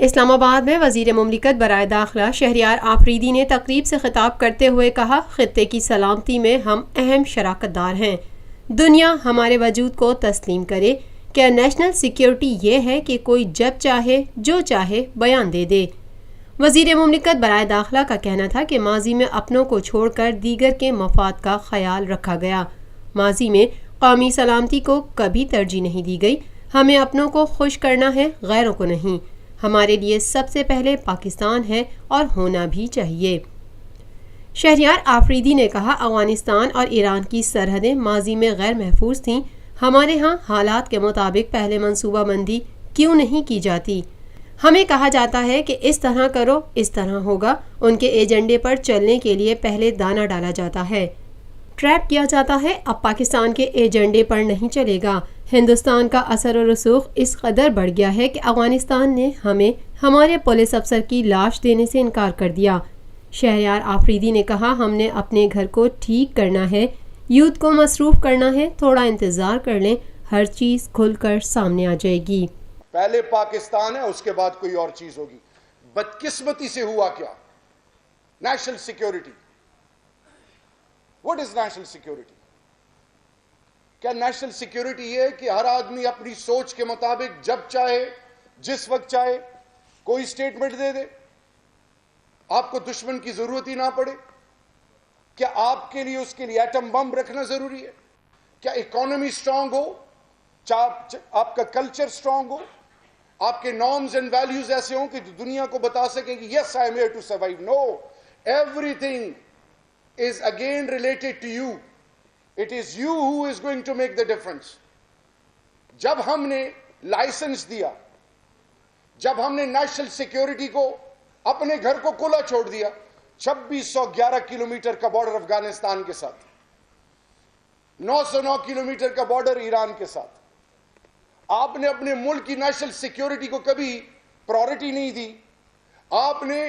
اسلام آباد میں وزیر مملکت برائے داخلہ شہریار آفریدی نے تقریب سے خطاب کرتے ہوئے کہا، خطے کی سلامتی میں ہم اہم شراکت دار ہیں۔ دنیا ہمارے وجود کو تسلیم کرے۔ کیا نیشنل سیکیورٹی یہ ہے کہ کوئی جب چاہے جو چاہے بیان دے دے؟ وزیر مملکت برائے داخلہ کا کہنا تھا کہ ماضی میں اپنوں کو چھوڑ کر دیگر کے مفاد کا خیال رکھا گیا۔ ماضی میں قومی سلامتی کو کبھی ترجیح نہیں دی گئی۔ ہمیں اپنوں کو خوش کرنا ہے، غیروں کو نہیں۔ ہمارے لیے سب سے پہلے پاکستان ہے اور ہونا بھی چاہیے۔ شہریار آفریدی نے کہا، افغانستان اور ایران کی سرحدیں ماضی میں غیر محفوظ تھیں۔ ہمارے ہاں حالات کے مطابق پہلے منصوبہ بندی کیوں نہیں کی جاتی؟ ہمیں کہا جاتا ہے کہ اس طرح کرو، اس طرح ہوگا۔ ان کے ایجنڈے پر چلنے کے لیے پہلے دانہ ڈالا جاتا ہے، ٹریپ کیا جاتا ہے۔ اب پاکستان کے ایجنڈے پر نہیں چلے گا۔ ہندوستان کا اثر و رسوخ اس قدر بڑھ گیا ہے کہ افغانستان نے ہمیں ہمارے پولیس افسر کی لاش دینے سے انکار کر دیا۔ شہریار آفریدی نے کہا، ہم نے اپنے گھر کو ٹھیک کرنا ہے، یوتھ کو مصروف کرنا ہے، تھوڑا انتظار کر لیں، ہر چیز کھل کر سامنے آ جائے گی۔ پہلے پاکستان ہے، اس کے بعد کوئی اور چیز ہوگی۔ بدقسمتی سے ہوا کیا؟ National security. What is national security? کیا نیشنل سیکیورٹی یہ ہے کہ ہر آدمی اپنی سوچ کے مطابق جب چاہے جس وقت چاہے کوئی سٹیٹمنٹ دے دے، آپ کو دشمن کی ضرورت ہی نہ پڑے؟ کیا آپ کے لیے اس کے لیے ایٹم بم رکھنا ضروری ہے؟ کیا اکانومی سٹرانگ ہو، آپ کا کلچر سٹرانگ ہو، آپ کے نارمز اینڈ ویلیوز ایسے ہوں کہ دنیا کو بتا سکیں کہ yes I am here to survive? No, everything is again related to you. It is you who is going to make the difference. جب ہم نے لائسنس دیا، جب ہم نے نیشنل سیکیورٹی کو اپنے گھر کو کھلا چھوڑ دیا، 2611 کلومیٹر کا بارڈر افغانستان کے ساتھ، 909 کلومیٹر کا بارڈر ایران کے ساتھ، آپ نے اپنے ملک کی نیشنل سیکیورٹی کو کبھی پرائورٹی نہیں دی۔ آپ نے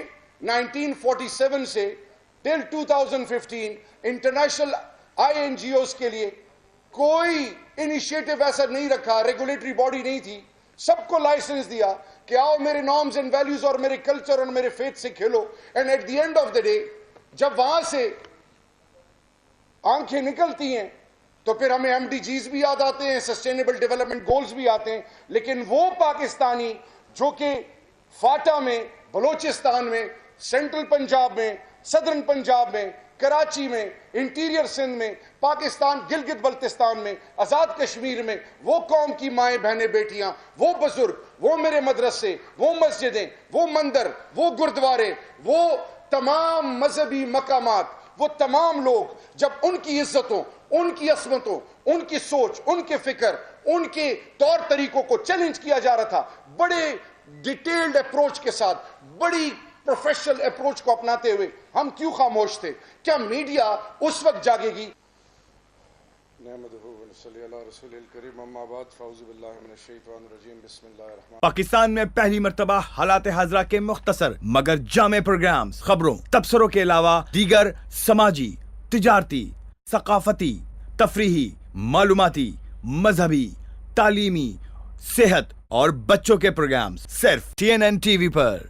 1947 سے ٹل 2015 انٹرنیشنل INGOs کے لیے کوئی انیشیٹو ایسا نہیں رکھا، ریگولیٹری باڈی نہیں تھی، سب کو لائسنس دیا کہ آؤ میرے نارمز اینڈ ویلیوز اور میرے کلچر اور میرے فیتھ سے کھیلو۔ And at the end of the day جب وہاں سے آنکھیں نکلتی ہیں تو پھر ہمیں MDGs بھی یاد آتے ہیں، سسٹینیبل ڈیولپمنٹ گولز بھی آتے ہیں، لیکن وہ پاکستانی جو کہ فاٹا میں، بلوچستان میں، سینٹرل پنجاب میں، صدرن پنجاب میں، کراچی میں، انٹیریئر سندھ میں، پاکستان گلگت بلتستان میں، آزاد کشمیر میں، وہ قوم کی مائیں بہنیں بیٹیاں، وہ بزرگ، وہ میرے مدرسے، وہ مسجدیں، وہ مندر، وہ گردوارے، وہ تمام مذہبی مقامات، وہ تمام لوگ جب ان کی عزتوں، ان کی عصمتوں، ان کی سوچ، ان کے فکر، ان کے طور طریقوں کو چیلنج کیا جا رہا تھا، بڑے ڈیٹیلڈ اپروچ کے ساتھ، بڑی پروفیشنل اپروچ کو اپناتے ہوئے ہم کیوں خاموش تھے؟ کیا میڈیا اس وقت جاگے گی؟ پاکستان میں پہلی مرتبہ حالات حاضرہ کے مختصر مگر جامع پروگرامز، خبروں، تبصروں کے علاوہ دیگر سماجی، تجارتی، ثقافتی، تفریحی، معلوماتی، مذہبی، تعلیمی، صحت اور بچوں کے پروگرامز صرف TNN TV پر۔